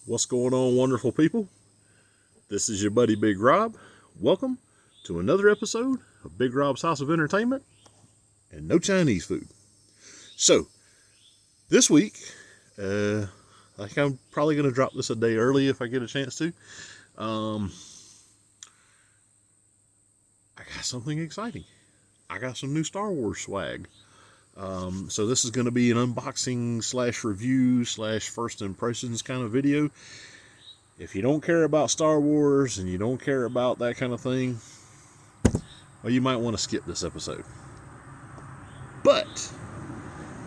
What's going on, wonderful people? This is your buddy Big Rob. Welcome to another episode of Big Rob's House of Entertainment and no Chinese food. So, this week, I think I'm probably going to drop this a day early if I get a chance to. I got something exciting. I got some new Star Wars swag. So this is going to be an unboxing / review / first impressions kind of video. If you don't care about Star Wars and you don't care about that kind of thing, well, you might want to skip this episode. But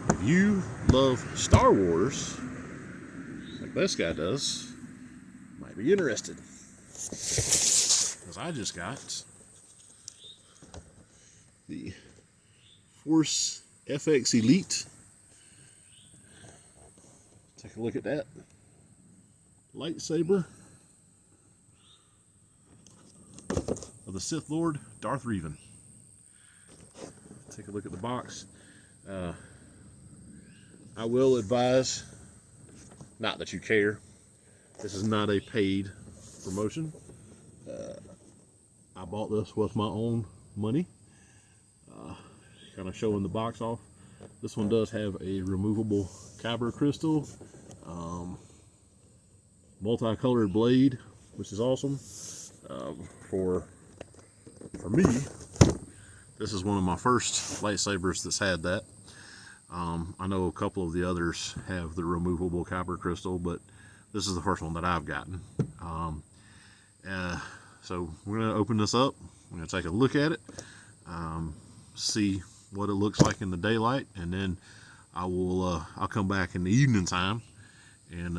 if you love Star Wars, like this guy does, you might be interested. Because I just got the Force FX Elite. Take a look at that. Lightsaber of the Sith Lord, Darth Revan. Take a look at the box. I will advise, not that you care, this is not a paid promotion. I bought this with my own money. Kind of showing the box off. This one does have a removable kyber crystal, multicolored blade, which is awesome. For me, this is one of my first lightsabers that's had that. I know a couple of the others have the removable kyber crystal, but this is the first one that I've gotten. So we're going to open this up. We're going to take a look at it, see what it looks like in the daylight, and then I'll come back in the evening time and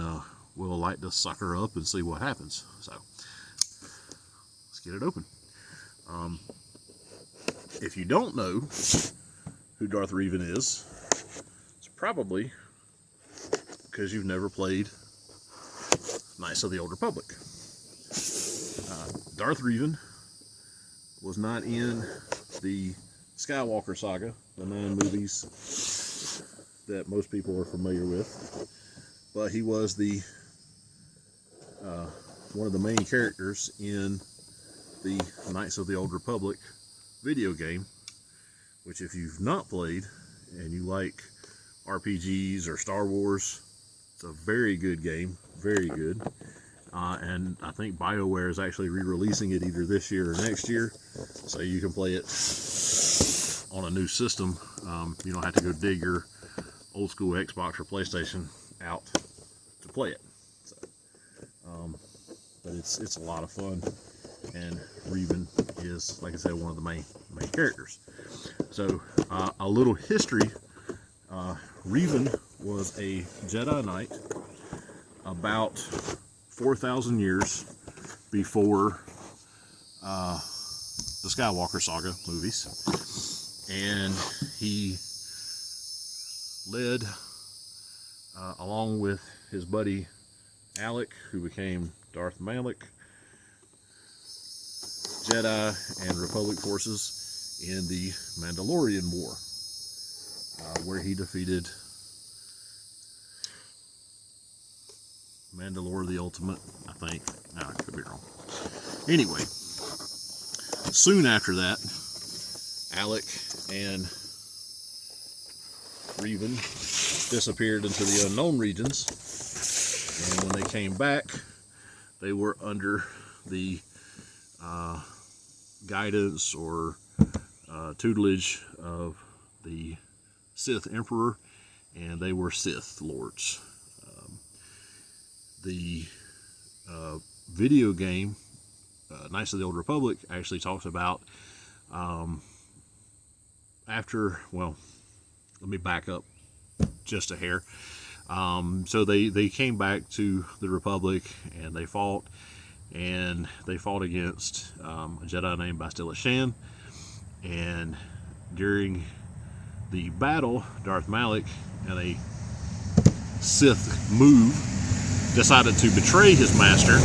we'll light this sucker up and see what happens. So let's get it open. If you don't know who Darth Revan is, it's probably because you've never played Knights of the Old Republic. Darth Revan was not in the Skywalker saga, the 9 movies that most people are familiar with, but he was the one of the main characters in the Knights of the Old Republic video game, which if you've not played and you like RPGs or Star Wars, it's a very good game, very good. And I think BioWare is actually re-releasing it either this year or next year, so you can play it on a new system. You don't have to go dig your old school Xbox or PlayStation out to play it. So, but it's a lot of fun, and Revan is, like I said, one of the main characters. So a little history. Revan was a Jedi Knight about 4,000 years before the Skywalker saga movies, and he led along with his buddy Alec, who became Darth Malak, Jedi and Republic forces in the Mandalorian War, where he defeated Mandalore the Ultimate, I think. No, I could be wrong. Anyway, soon after that, Alec and Revan disappeared into the unknown regions, and when they came back, they were under the guidance or tutelage of the Sith Emperor, and they were Sith Lords. The video game Knights of the Old Republic actually talks about well, let me back up just a hair. So they came back to the Republic, and they fought against a Jedi named Bastila Shan, and during the battle, Darth Malak, in a Sith move, decided to betray his master,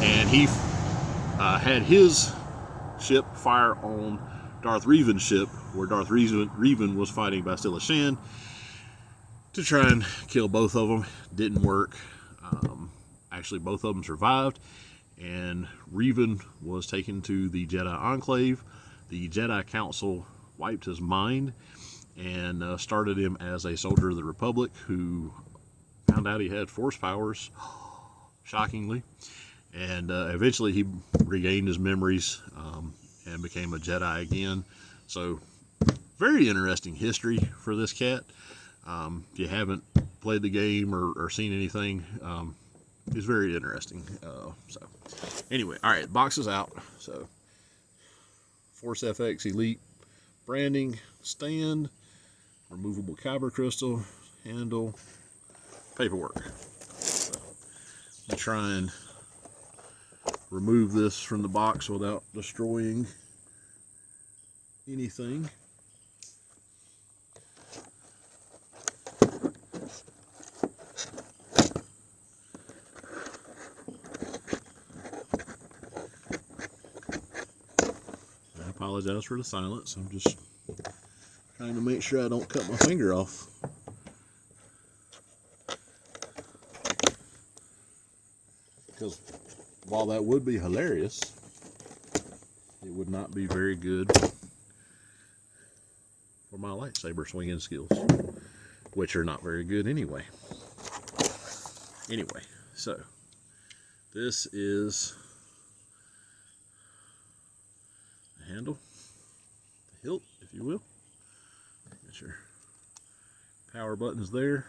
and he had his ship fire on Darth Revan's ship, where Darth Revan was fighting Bastila Shan, to try and kill both of them. Didn't work. Actually, both of them survived, and Revan was taken to the Jedi Enclave. The Jedi Council wiped his mind and started him as a soldier of the Republic who found out he had Force powers, shockingly, and eventually he regained his memories and became a Jedi again. So, very interesting history for this cat. If you haven't played the game or seen anything, it's very interesting. So, anyway, all right, the box is out. So, Force FX Elite branding, stand, removable kyber crystal, handle, paperwork. So, I'm try and remove this from the box without destroying anything. I apologize for the silence. I'm just trying to make sure I don't cut my finger off. Because while that would be hilarious, it would not be very good for my lightsaber swinging skills, which are not very good anyway. Anyway, so this is the handle, the hilt, if you will. Got your power buttons there.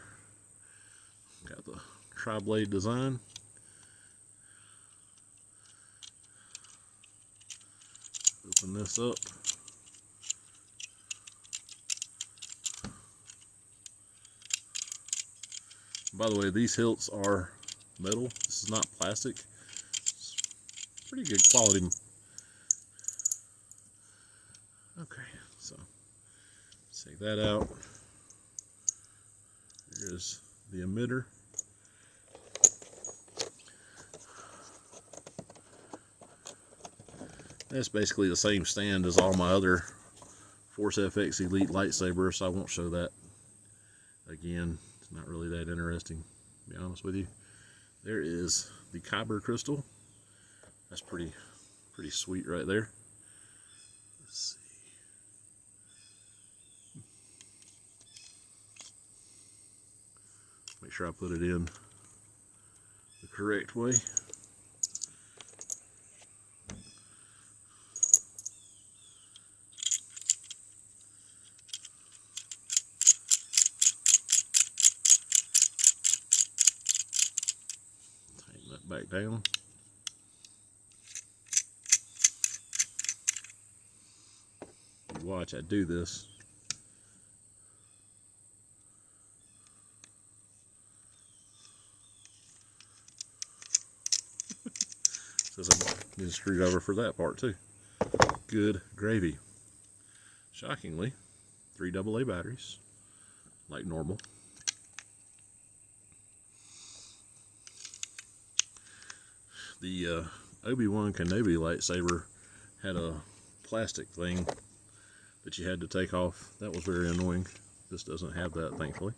Got the tri-blade design. Open this up. By the way, these hilts are metal. This is not plastic. It's pretty good quality. Okay, so take that out. Here's the emitter. That's basically the same stand as all my other Force FX Elite lightsabers, so I won't show that again. It's not really that interesting, to be honest with you. There is the kyber crystal. That's pretty sweet right there. Let's see. Make sure I put it in the correct way. Tighten that back down. You watch I do this. Says I need a screwdriver for that part too. Good gravy. Shockingly, 3 AA batteries, like normal. The Obi-Wan Kenobi lightsaber had a plastic thing that you had to take off. That was very annoying. This doesn't have that, thankfully.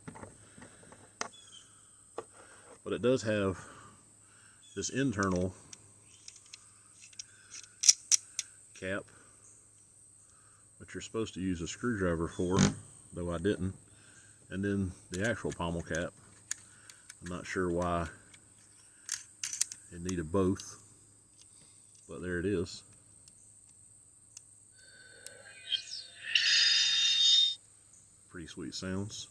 But it does have this internal cap, which you're supposed to use a screwdriver for, though I didn't. And then the actual pommel cap. I'm not sure why it needed both, but there it is. Pretty sweet sounds.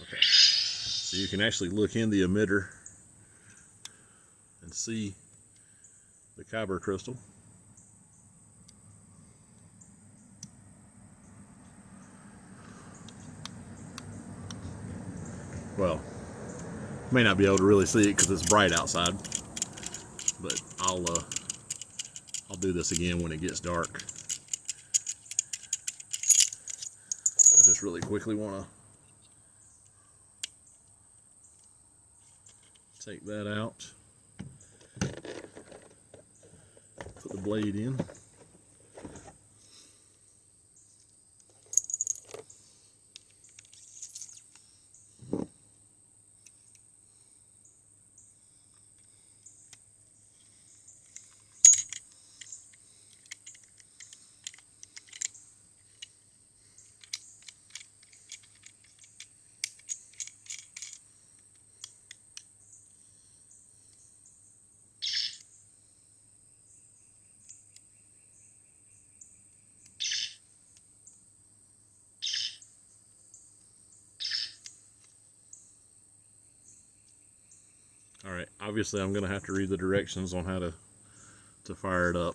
Okay, so you can actually look in the emitter and see the kyber crystal. Well, may not be able to really see it because it's bright outside, but I'll do this again when it gets dark. I just really quickly want to take that out, put the blade in. All right, obviously I'm gonna have to read the directions on how to fire it up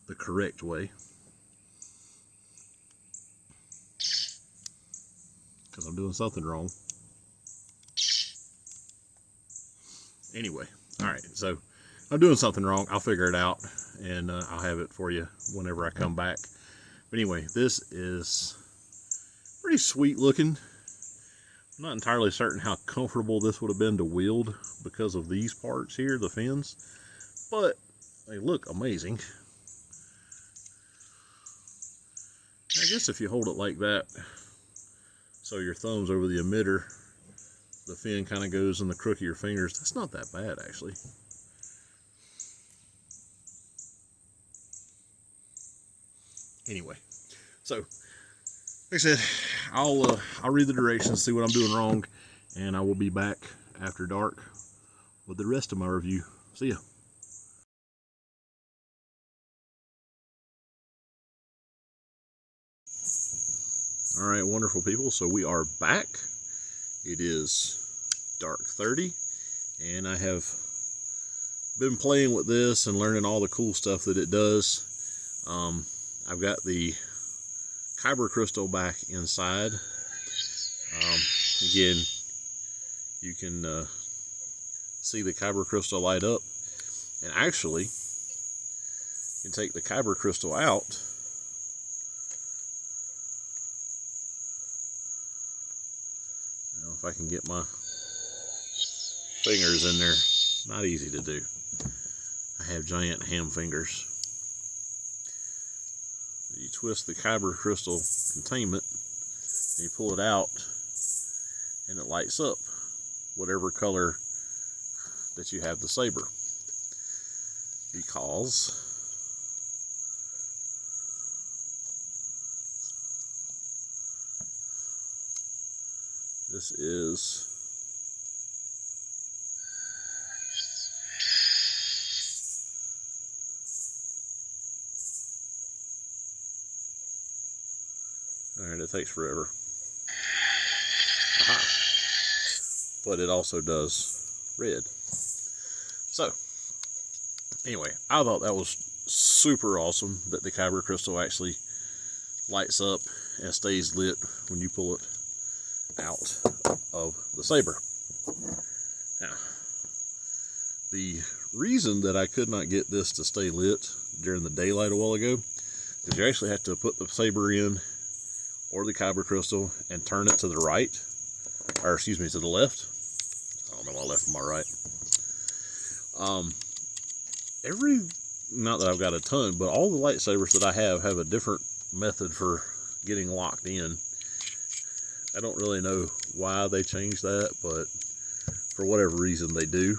the correct way, because I'm doing something wrong. Anyway, all right, so I'm doing something wrong. I'll figure it out, and I'll have it for you whenever I come back. But anyway, this is pretty sweet looking. I'm not entirely certain how comfortable this would have been to wield because of these parts here, the fins, but they look amazing. I guess if you hold it like that, so your thumb's over the emitter, the fin kind of goes in the crook of your fingers. That's not that bad, actually. Anyway, so like I said, I'll read the directions, see what I'm doing wrong, and I will be back after dark with the rest of my review. See ya. All right, wonderful people. So we are back. It is dark 30, and I have been playing with this and learning all the cool stuff that it does. I've got the kyber crystal back inside. Again, you can see the kyber crystal light up, and actually you can take the kyber crystal out. Now, if I can get my fingers in there, not easy to do. I have giant ham fingers. You twist the kyber crystal containment, and you pull it out, and it lights up whatever color that you have the saber. Because this is alright, it takes forever. Aha. But it also does red. So, anyway, I thought that was super awesome that the kyber crystal actually lights up and stays lit when you pull it out of the saber. Now, the reason that I could not get this to stay lit during the daylight a while ago is you actually have to put the saber in, or the kyber crystal, and turn it to the right, or excuse me, to the left. I don't know my left from my right. Not that I've got a ton, but all the lightsabers that I have a different method for getting locked in. I don't really know why they changed that, but for whatever reason they do.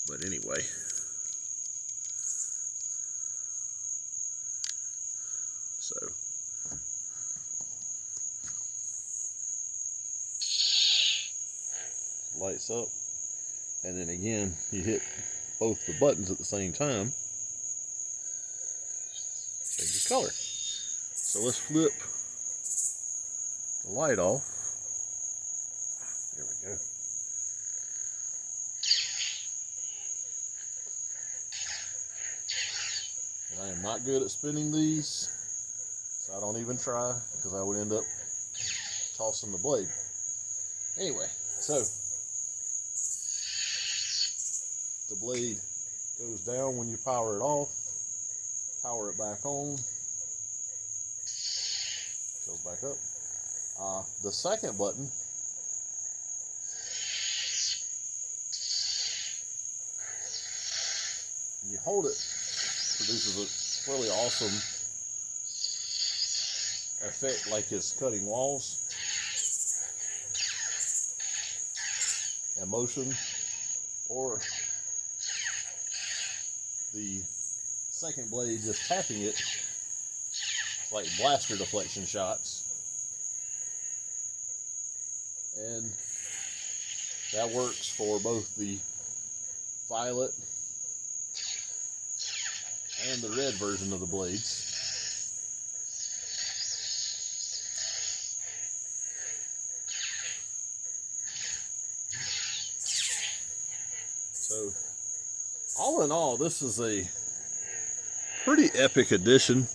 But anyway, so lights up, and then again you hit both the buttons at the same time, changes color. So let's flip the light off. There we go. And I am not good at spinning these, so I don't even try, because I would end up tossing the blade. Anyway, so the blade goes down when you power it off, power it back on, goes back up. The second button you hold it, produces a really awesome effect, like it's cutting walls and motion, or the second blade just tapping it, like blaster deflection shots. And that works for both the violet and the red version of the blades. So, all in all, this is a pretty epic edition.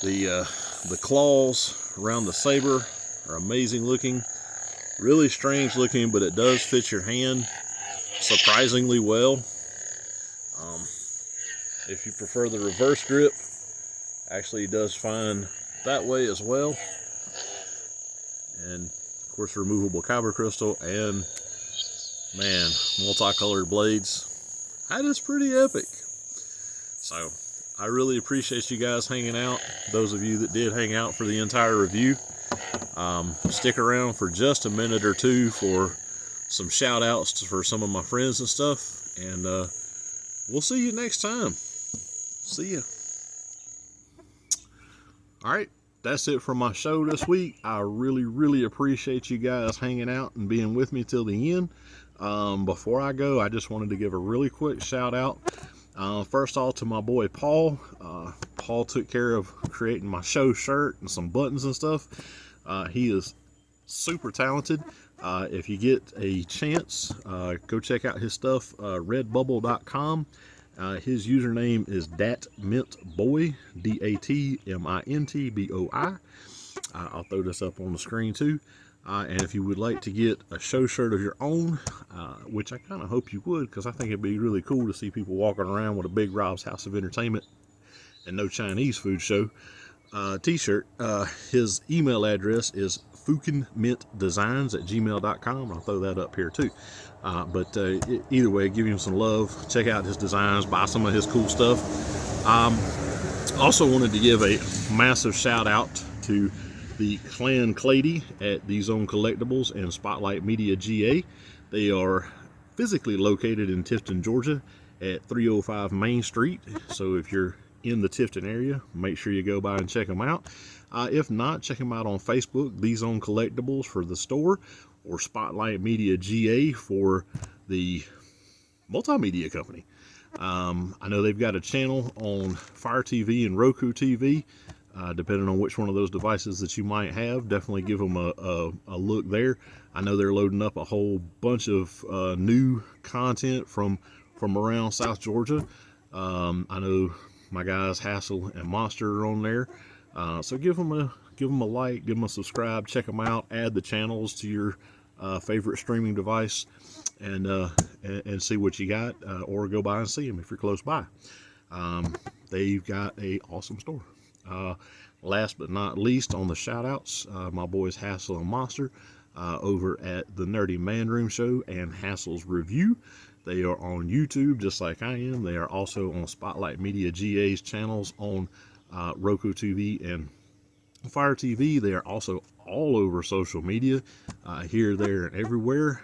The claws around the saber are amazing looking, really strange looking, but it does fit your hand surprisingly well. If you prefer the reverse grip, actually it does fine that way as well. And of course, removable kyber crystal, and man, multicolored blades. That is pretty epic. So I really appreciate you guys hanging out. Those of you that did hang out for the entire review, stick around for just a minute or two for some shout outs for some of my friends and stuff, and we'll see you next time. See ya. All right, that's it for my show this week. I really appreciate you guys hanging out and being with me till the end. Before I go, I just wanted to give a really quick shout out. First off, to my boy Paul. Paul took care of creating my show shirt and some buttons and stuff. He is super talented. If you get a chance, go check out his stuff, redbubble.com. His username is datmintboy, DATMINTBOI. I'll throw this up on the screen too. And if you would like to get a show shirt of your own, which I kind of hope you would, because I think it'd be really cool to see people walking around with a big Rob's House of Entertainment and No Chinese Food Show t-shirt. His email address is fukinmintdesigns@gmail.com. I'll throw that up here too. But either way, give him some love. Check out his designs, buy some of his cool stuff. Also wanted to give a massive shout out to the Clan Clady at the Zone Collectables and Spotlight Media GA. They are physically located in Tifton, Georgia at 305 Main Street. So if you're in the Tifton area, make sure you go by and check them out. If not, check them out on Facebook, the Zone Collectables for the store, or Spotlight Media GA for the multimedia company. I know they've got a channel on Fire TV and Roku TV. Depending on which one of those devices that you might have, definitely give them a look there. I know they're loading up a whole bunch of new content from around South Georgia. I know my guys Hassel and Monster are on there, so give them a like, give them a subscribe, check them out, add the channels to your favorite streaming device, and see what you got, or go by and see them if you're close by. They've got a awesome store. Last but not least, on the shout outs, my boys Hassel and Monster over at the Nerdy Man Room Show and Hassel's Review. They are on YouTube just like I am. They are also on Spotlight Media GA's channels on Roku TV and Fire TV. They are also all over social media, here, there, and everywhere.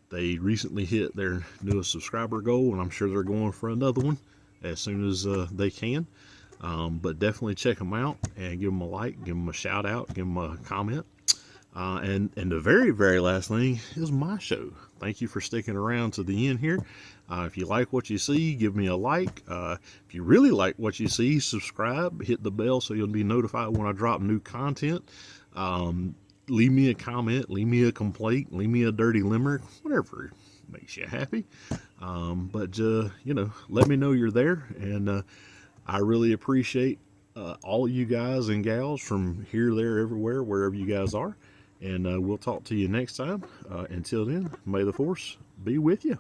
They recently hit their newest subscriber goal, and I'm sure they're going for another one as soon as they can. But definitely check them out and give them a like, give them a shout out, give them a comment. And the very last thing is my show. Thank you for sticking around to the end here. If you like what you see, give me a like. If you really like what you see, subscribe, hit the bell so you'll be notified when I drop new content. Leave me a comment, leave me a complaint, leave me a dirty limerick, whatever makes you happy. But let me know you're there, and I really appreciate all of you guys and gals from here, there, everywhere, wherever you guys are. And we'll talk to you next time. Until then, may the Force be with you.